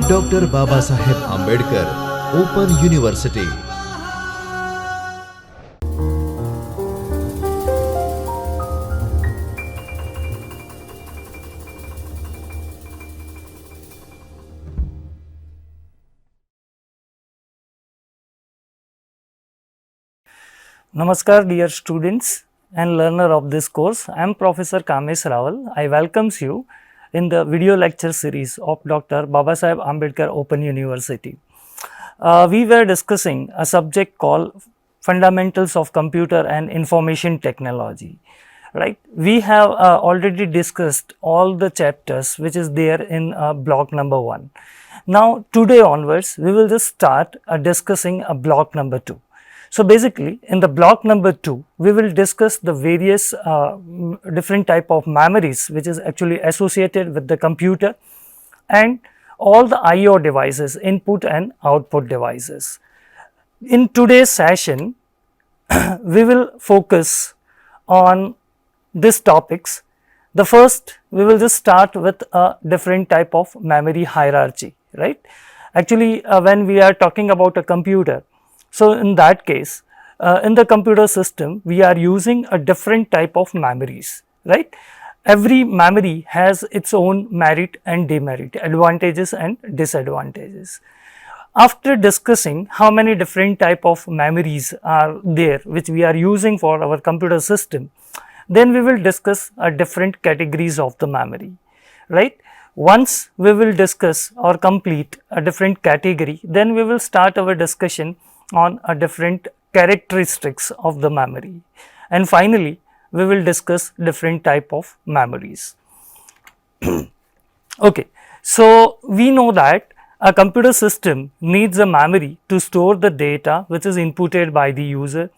Doctor Baba Saheb Ambedkar open university. Namaskar dear students and learner of this course. I am Professor Kamesh Rawal. I welcomes you in the video lecture series of Dr. Babasaheb Ambedkar Open University. We were discussing a subject called Fundamentals of Computer and Information Technology. Right? We have already discussed all the chapters which is there in block number 1. Now today onwards we will just start discussing a block number 2. So basically in the block number 2 we will discuss the various different type of memories which is actually associated with the computer and all the IO devices, input and output devices. In today's session we will focus on these topics. The first we will just start with a different type of memory hierarchy, right. Actually when we are talking about a computer, so in that case in the computer system we are using a different type of memories, right. Every memory has its own merit and demerit, advantages and disadvantages. After discussing how many different type of memories are there which we are using for our computer system, then we will discuss different categories of the memory, right. Once we will discuss or complete a different category, then we will start our discussion on a different characteristics of the memory, and finally we will discuss different type of memories. Okay, so we know that a computer system needs a memory to store the data which is inputted by the user.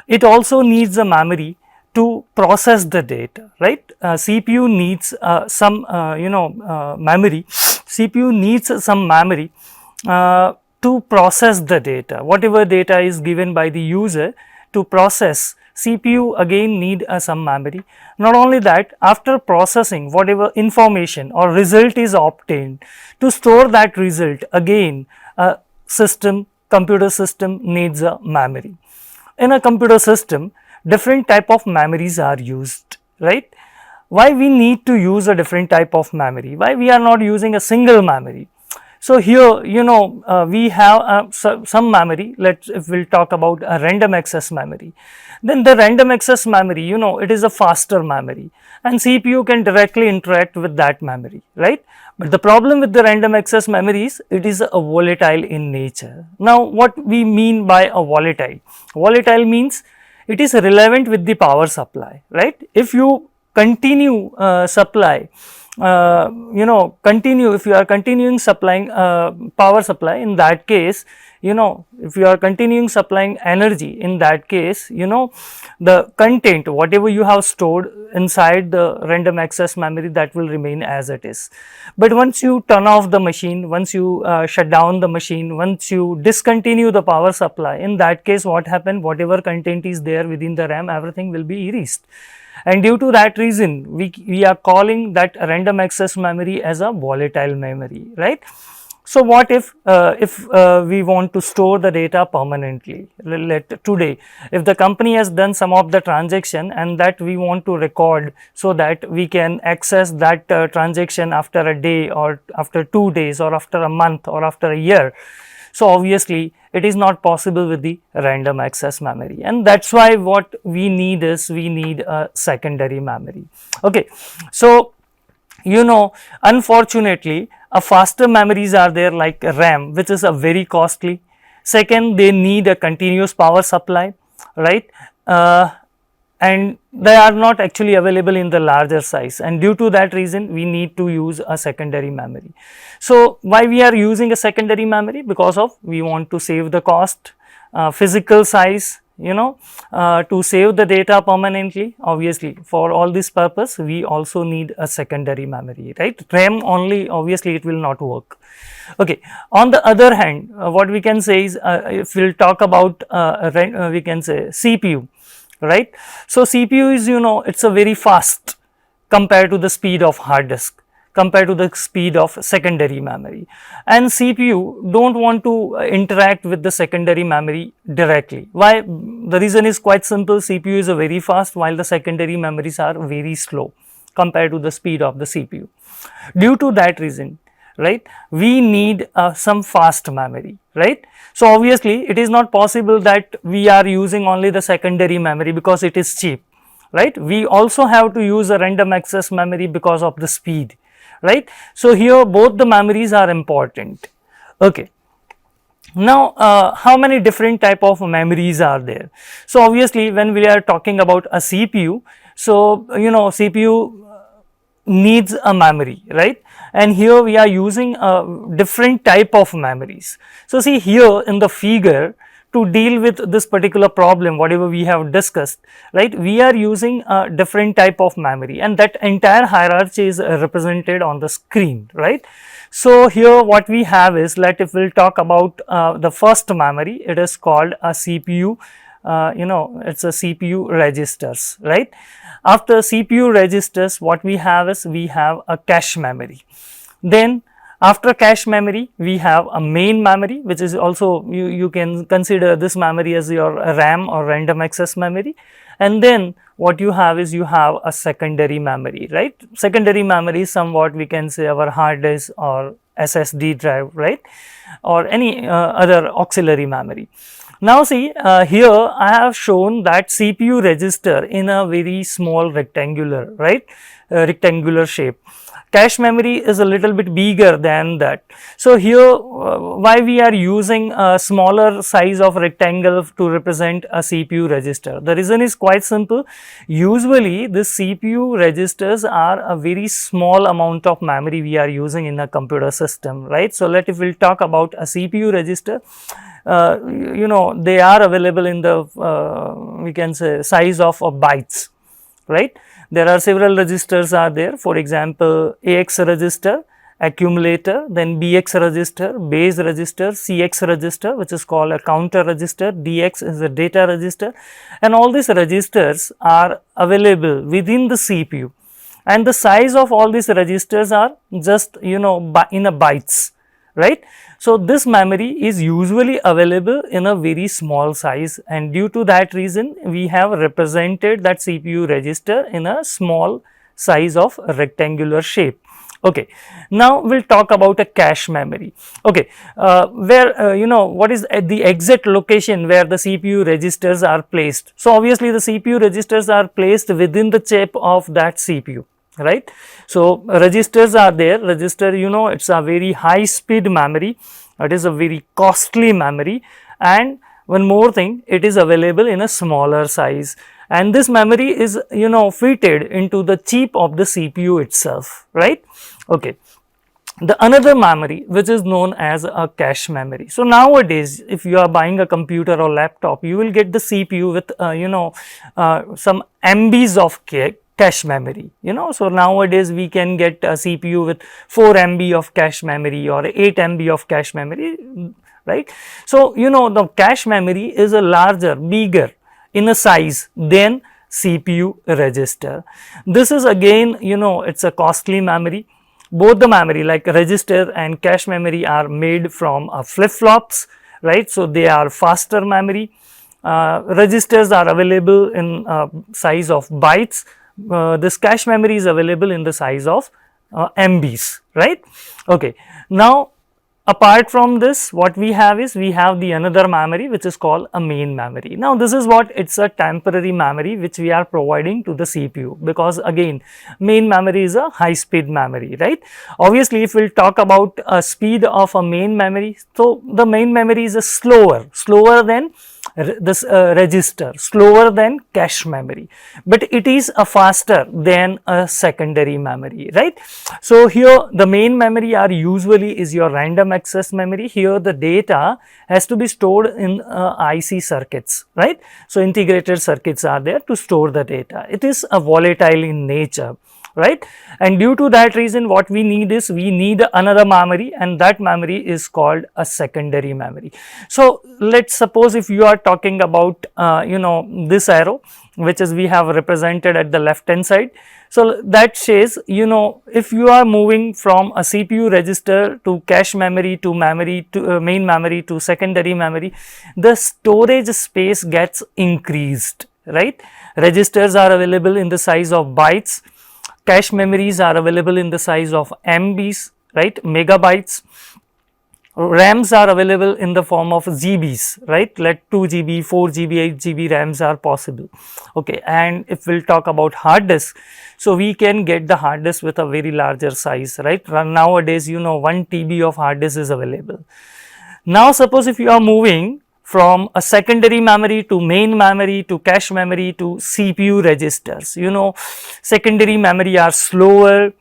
It also needs a memory to process the data, right. CPU needs some memory. CPU needs some memory to process the data, whatever data is given by the user to process. CPU again need some memory. Not only that, after processing whatever information or result is obtained, to store that result again a computer system needs a memory. In a computer system different type of memories are used, right. Why we need to use a different type of memory? Why we are not using a single memory? So here we have some memory. If we'll talk about a random access memory, then the random access memory, it is a faster memory and CPU can directly interact with that memory, right. But the problem with the random access memory is it is a volatile in nature. Now what we mean by a volatile? Volatile means it is relevant with the power supply, right. If you continue supply, if you are continuing supplying power supply, in that case, if you are continuing supplying energy, in that case, the content whatever you have stored inside the random access memory, that will remain as it is. But once you turn off the machine, once you shut down the machine, once you discontinue the power supply, in that case what happened, whatever content is there within the RAM, everything will be erased. And due to that reason we are calling that random access memory as a volatile memory, right. So what if we want to store the data permanently? Today if the company has done some of the transaction and that we want to record so that we can access that transaction after a day or after 2 days or after a month or after a year, so obviously it is not possible with the random access memory, and that is why what we need is we need a secondary memory. Okay, so unfortunately a faster memories are there like RAM, which is a very costly. Second, they need a continuous power supply, right, and they are not actually available in the larger size, and due to that reason we need to use a secondary memory. So why we are using a secondary memory? Because of we want to save the cost, physical size, to save the data permanently. Obviously for all this purpose we also need a secondary memory, right. RAM only, obviously it will not work. Okay. On the other hand, what we can say is if we will talk about we can say CPU, right. So CPU is it's a very fast compared to the speed of hard disk. compared to the speed of secondary memory. And CPU don't want to interact with the secondary memory directly. Why? The reason is quite simple. CPU is very fast while the secondary memories are very slow compared to the speed of the CPU. Due to that reason, right, we need some fast memory, right. So obviously it is not possible that we are using only the secondary memory because it is cheap, right. We also have to use a random access memory because of the speed, right. So here both the memories are important. Okay. Now how many different type of memories are there? So obviously when we are talking about a CPU, so CPU needs a memory, right, and here we are using a different type of memories. So see here in the figure, to deal with this particular problem whatever we have discussed, right, we are using a different type of memory, and that entire hierarchy is represented on the screen, right. So here what we have is, if we'll talk about the first memory, it is called a CPU. It's a CPU registers, right. After CPU registers, what we have is, we have a cache memory. Then after cache memory, we have a main memory, which is also, you can consider this memory as your RAM or random access memory. And then what you have is, you have a secondary memory, right. Secondary memory is somewhat, we can say, our hard disk or SSD drive, right, or any other auxiliary memory. Now see here I have shown that CPU register in a very small rectangular, right, rectangular shape. Cache memory is a little bit bigger than that. So here why we are using a smaller size of rectangle to represent a CPU register? The reason is quite simple. Usually this CPU registers are a very small amount of memory we are using in a computer system, right. So if we will talk about a CPU register, they are available in the we can say size of bytes, right. There are several registers are there, for example AX register, accumulator, then BX register, base register, CX register, which is called a counter register, DX is a data register, and all these registers are available within the CPU, and the size of all these registers are just in a bytes, right. So this memory is usually available in a very small size, and due to that reason we have represented that CPU register in a small size of rectangular shape. Okay. Now we will talk about a cache memory. Okay, where what is at the exact location where the CPU registers are placed. So obviously the CPU registers are placed within the chip of that CPU, right. So registers are there. Register, it's a very high speed memory, it is a very costly memory, and one more thing, it is available in a smaller size, and this memory is fitted into the chip of the CPU itself, right. Okay. The another memory which is known as a cache memory. So nowadays if you are buying a computer or laptop, you will get the CPU with some MBs of cache memory, so nowadays we can get a CPU with 4 MB of cache memory or 8 MB of cache memory, right. So the cache memory is a bigger in a size than CPU register. This is again it's a costly memory. Both the memory like register and cache memory are made from flip-flops, right. So they are faster memory. Registers are available in size of bytes. This cache memory is available in the size of MBs, right. Okay. Now apart from this, what we have is, we have the another memory which is called a main memory. Now this is what, it's a temporary memory which we are providing to the CPU, because again main memory is a high speed memory, right. Obviously if we will talk about a speed of a main memory, so the main memory is a slower than this register, slower than cache memory, but it is a faster than a secondary memory, right. So here the main memory are usually is your random access memory. Here the data has to be stored in IC circuits, right. So integrated circuits are there to store the data. It is a volatile in nature, right, and due to that reason what we need is, we need another memory, and that memory is called a secondary memory. So let's suppose if you are talking about this arrow which is we have represented at the left hand side. So that says, you know, if you are moving from a CPU register to cache memory to memory to main memory to secondary memory, the storage space gets increased, right? Registers are available in the size of bytes, cache memories are available in the size of MBs, right, megabytes. RAMs are available in the form of GBs, right, like 2 GB, 4 GB, 8 GB RAMs are possible. Okay, and if we'll talk about hard disk, so we can get the hard disk with a very larger size, right. Nowadays, you know, 1 TB of hard disk is available. Now suppose if you are moving from a secondary memory to main memory to cache memory to CPU registers, you know, secondary memory are slower,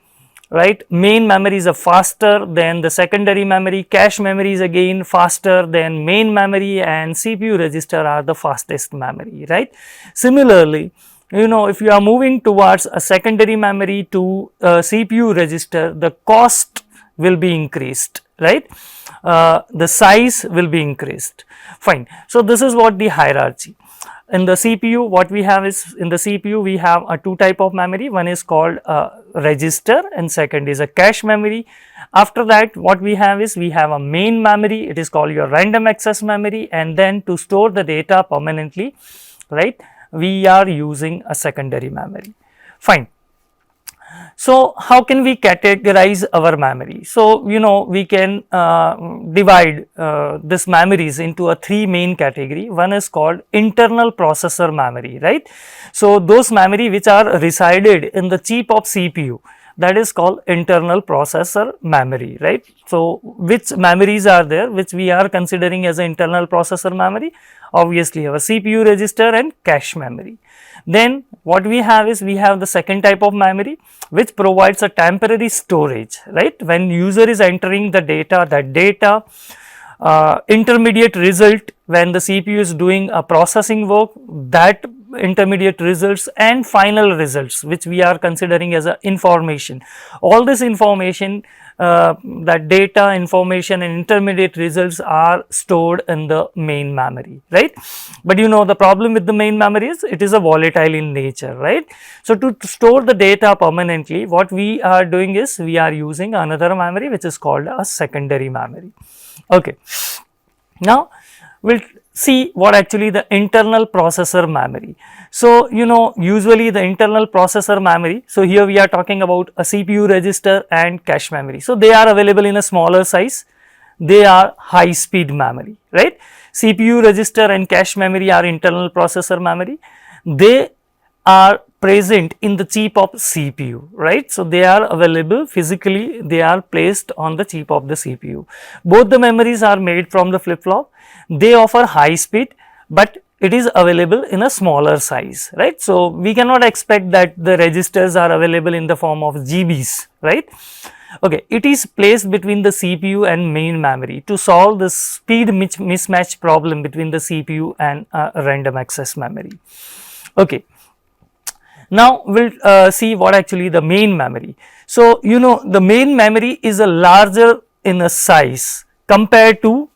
right, main memories are faster than the secondary memory, cache memory is again faster than main memory, and CPU register are the fastest memory, right. Similarly, you know, if you are moving towards a secondary memory to CPU register, the cost will be increased, right, the size will be increased. Fine. So this is what the hierarchy. In the CPU, what we have is, in the CPU we have a two type of memory, one is called register and second is a cache memory. After that, what we have is, we have a main memory, it is called your random access memory, and then to store the data permanently, right, we are using a secondary memory. Fine. So how can we categorize our memory? So, you know, we can divide this memories into a three main category. One is called internal processor memory, right. So those memory which are resided in the chip of CPU, that is called internal processor memory, right. So which memories are there which we are considering as an internal processor memory? Obviously our CPU register and cache memory. Then what we have is, we have the second type of memory which provides a temporary storage, right. When user is entering the data, that data, intermediate result when the CPU is doing a processing work, that intermediate results and final results which we are considering as a information. All this information, that data, information and intermediate results are stored in the main memory, right. But you know, the problem with the main memory is, it is a volatile in nature, right. So to store the data permanently, what we are doing is, we are using another memory which is called a secondary memory. Okay. Now we'll see what actually the internal processor memory. So, you know, usually the internal processor memory, so here we are talking about a CPU register and cache memory. So they are available in a smaller size, they are high speed memory, right. CPU register and cache memory are internal processor memory, they are present in the chip of CPU, right. So they are available physically, they are placed on the chip of the CPU. Both the memories are made from the flip flop, they offer high speed, but it is available in a smaller size, right. So we cannot expect that the registers are available in the form of GBs, right. Okay, it is placed between the CPU and main memory to solve the speed mismatch problem between the CPU and random access memory. Okay. Now we will see what actually the main memory. So you know, the main memory is a larger in a size compared to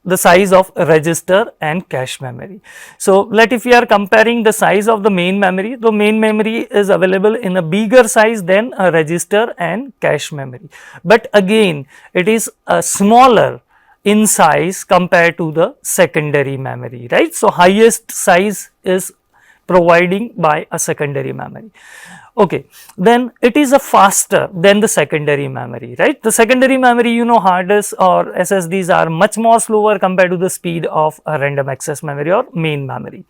the size of register and cache memory. So let, if we are comparing the size of the main memory, the main memory is available in a bigger size than a register and cache memory, but again it is a smaller in size compared to the secondary memory, right. So highest size is providing by a secondary memory. Okay, then it is a faster than the secondary memory, right. The secondary memory, you know, hard disk or SSDs are much more slower compared to the speed of a random access memory or main memory.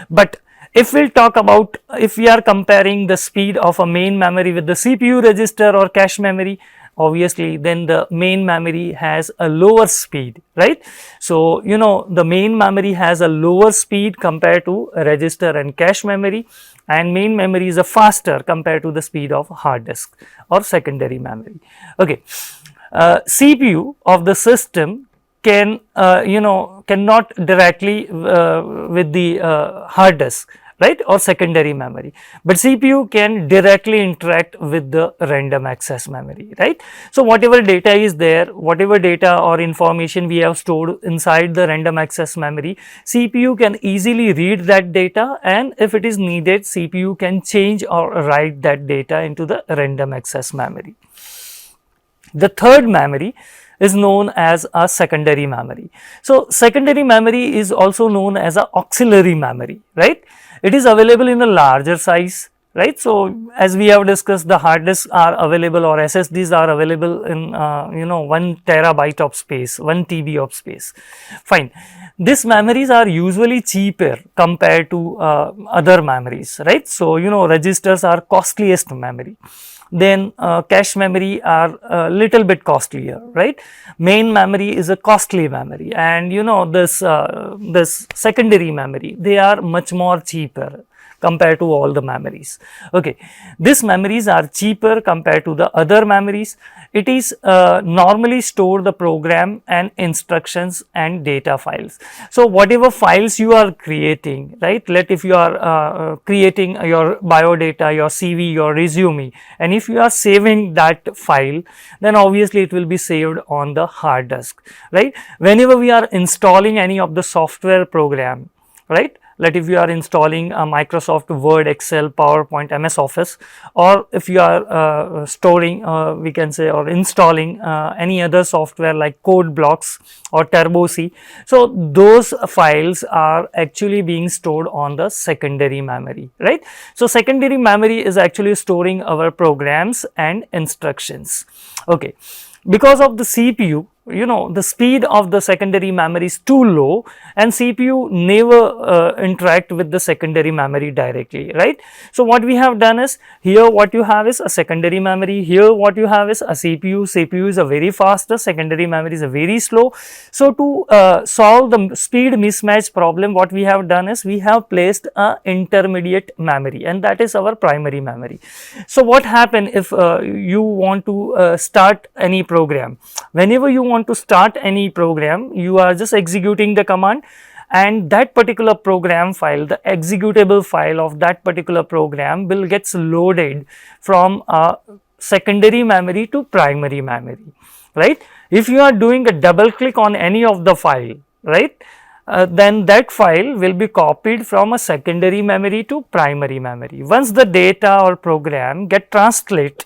But if we will talk about, if we are comparing the speed of a main memory with the CPU register or cache memory, obviously then the main memory has a lower speed, right. So you know, the main memory has a lower speed compared to a register and cache memory, and main memory is a faster compared to the speed of hard disk or secondary memory. Okay, CPU of the system can you know, cannot directly with the hard disk, right, or secondary memory, but CPU can directly interact with the random access memory, right. So whatever data is there, whatever data or information we have stored inside the random access memory, CPU can easily read that data, and if it is needed, CPU can change or write that data into the random access memory. The third memory is known as a secondary memory. So secondary memory is also known as a auxiliary memory, right. It is available in a larger size, right. So as we have discussed, the hard disks are available, or SSDs are available in 1 terabyte of space, 1 TB of space. Fine. These memories are usually cheaper compared to other memories, right. So registers are costliest memory. Then cache memory are a little bit costlier, right. Main memory is a costly memory, and this secondary memory, they are much more cheaper compared to all the memories. Okay, these memories are cheaper compared to the other memories. It is normally store the program and instructions and data files. So whatever files you are creating, right, if you are creating your biodata, your CV, your resume, and if you are saving that file, then obviously it will be saved on the hard disk, right. Whenever we are installing any of the software program, right, if you are installing a Microsoft Word, Excel, PowerPoint, MS Office, or if you are storing, we can say, or installing any other software like Code Blocks or Turbo C. So those files are actually being stored on the secondary memory, right. So secondary memory is actually storing our programs and instructions. Okay, because of the CPU, the speed of the secondary memory is too low, and CPU never interact with the secondary memory directly, right. So what we have done is, here what you have is a secondary memory, here what you have is a CPU is a very faster, secondary memory is a very slow. So to solve the speed mismatch problem, what we have done is, we have placed a intermediate memory, and that is our primary memory. So what happen if you want to start any program? Whenever you want to start any program, you are just executing the command, and that particular program file, the executable file of that particular program, will gets loaded from a secondary memory to primary memory, right. If you are doing a double click on any of the file, right, then that file will be copied from a secondary memory to primary memory. Once the data or program get translate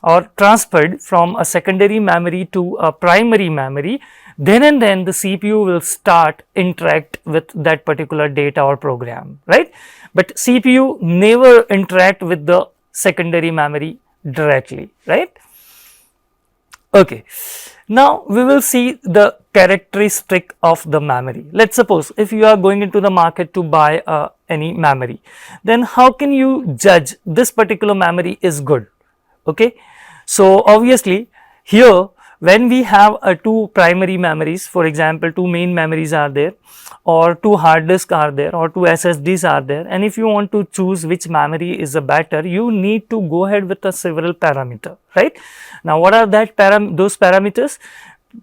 or transferred from a secondary memory to a primary memory, then and then the CPU will start interact with that particular data or program, right. But CPU never interact with the secondary memory directly, right. Okay. Now we will see the characteristic of the memory. Let's suppose if you are going into the market to buy any memory, then how can you judge this particular memory is good? Okay. So obviously here, when we have two primary memories, for example, two main memories are there, or two hard disks are there, or two SSDs are there, and if you want to choose which memory is the better, you need to go ahead with a several parameter, right. Now what are those parameters?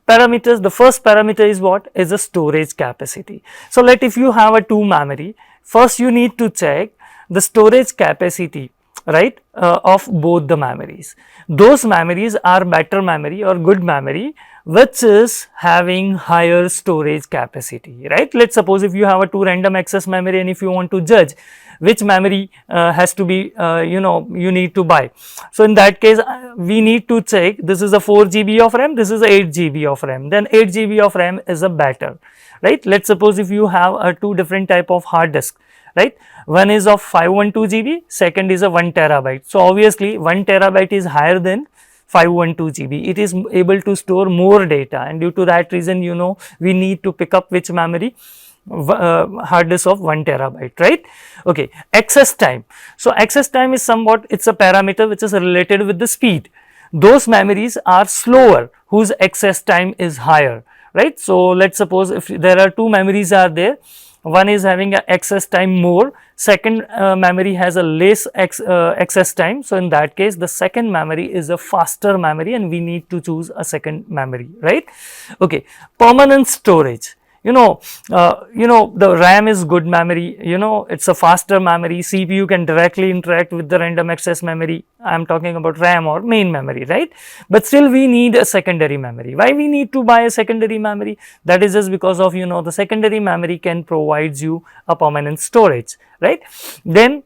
The first parameter is what? Is the storage capacity. So if you have a two memory, first you need to check the storage capacity, right, of both the memories. Those memories are better memory or good memory which is having higher storage capacity, right. Let's suppose if you have a two random access memory, and if you want to judge which memory has to be you need to buy. So in that case, we need to check, this is a 4 GB of RAM, this is a 8 GB of RAM, then 8 GB of RAM is a better, right. Let's suppose if you have a two different type of hard disk, right, one is of 512 GB, second is a 1 terabyte. So obviously 1 terabyte is higher than 512 GB, it is able to store more data, and due to that reason we need to pick up which memory, hard disk of 1 terabyte, right. Okay. Access time. So access time is somewhat, it's a parameter which is related with the speed. Those memories are slower whose access time is higher, right. So let's suppose if there are two memories are there, one is having a access time more, second memory has a less access time. So in that case, the second memory is a faster memory, and we need to choose a second memory, right. Okay. Permanent storage. the RAM is good memory, it's a faster memory. CPU can directly interact with the random access memory. I am talking about RAM or main memory, right? But still we need a secondary memory. Why we need to buy a secondary memory? That is just because of, the secondary memory can provides you a permanent storage, right? Then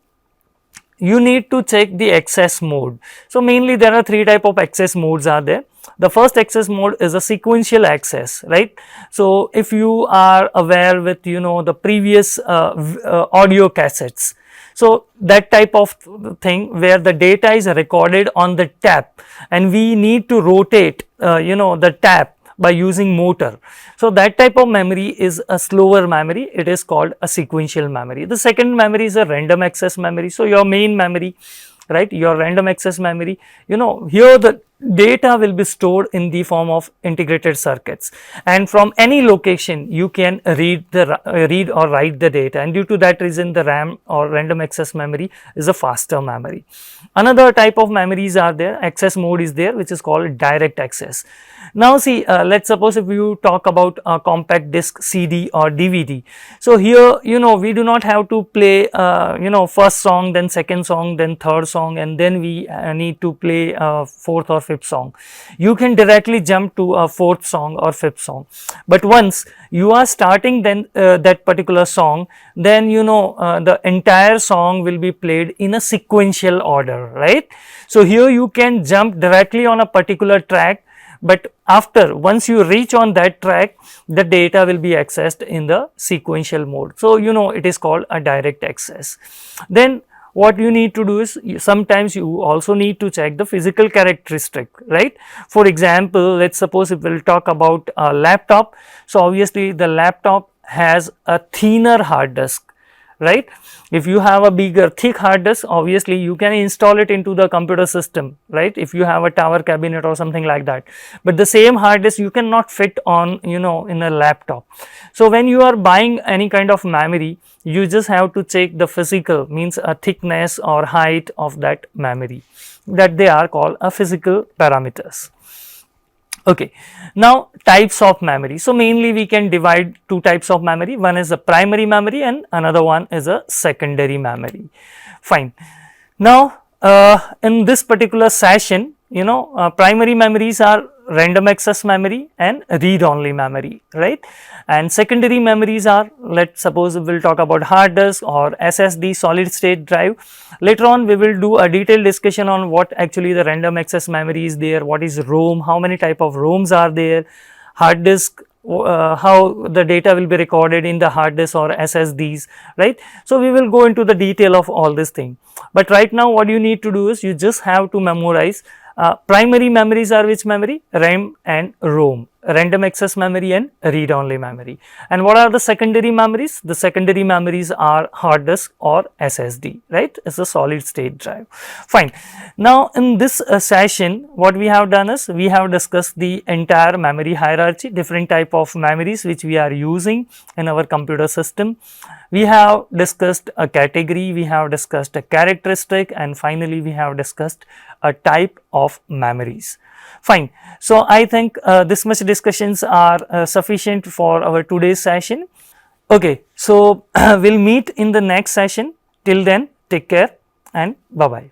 you need to check the access mode. So mainly there are three type of access modes are there. The first access mode is a sequential access, right? So if you are aware with, the previous audio cassettes, so that type of thing where the data is recorded on the tap and we need to rotate, the tap by using motor. So that type of memory is a slower memory. It is called a sequential memory. The second memory is a random access memory. So your main memory, right, your random access memory, here the data will be stored in the form of integrated circuits, and from any location you can read or write the data, and due to that reason the RAM or random access memory is a faster memory. Another type of memories are there, access mode is there, which is called direct access. Now see, let's suppose if you talk about a compact disc, CD or DVD. So here, we do not have to play first song, then second song, then third song, and then we need to play fourth or fifth song. You can directly jump to a fourth song or fifth song. But once you are starting then that particular song, then the entire song will be played in a sequential order, right? So here you can jump directly on a particular track, but after once you reach on that track, the data will be accessed in the sequential mode. So it is called a direct access. Then what you need to do is, sometimes you also need to check the physical characteristic, right? For example, let's suppose if we'll talk about a laptop. So obviously the laptop has a thinner hard disk, right? If you have a bigger thick hard disk, obviously you can install it into the computer system, right? If you have a tower cabinet or something like that, but the same hard disk you cannot fit on, in a laptop. So when you are buying any kind of memory, you just have to check the physical, means a thickness or height of that memory, that they are called a physical parameters. Okay, now types of memory. So mainly we can divide two types of memory. One is a primary memory and another one is a secondary memory. Fine. Now in this particular session, primary memories are random access memory and read only memory, right? And secondary memories are, let's suppose we'll talk about hard disk or SSD, solid state drive. Later on we will do a detailed discussion on what actually the random access memory is there, what is ROM, how many type of ROMs are there, hard disk, how the data will be recorded in the hard disk or SSDs, right? So we will go into the detail of all this thing. But right now what you need to do is, you just have to memorize primary memories are which memory? RAM and ROM, random access memory and read only memory. And what are the secondary memories? The secondary memories are hard disk or SSD, right? It's a solid state drive. Fine. Now in this session, what we have done is, we have discussed the entire memory hierarchy, different type of memories which we are using in our computer system. We have discussed a category, we have discussed a characteristic, and finally we have discussed a type of memories. Fine. So I think this much discussions are sufficient for our today's session. Okay, so we'll meet in the next session. Till then, take care and bye bye.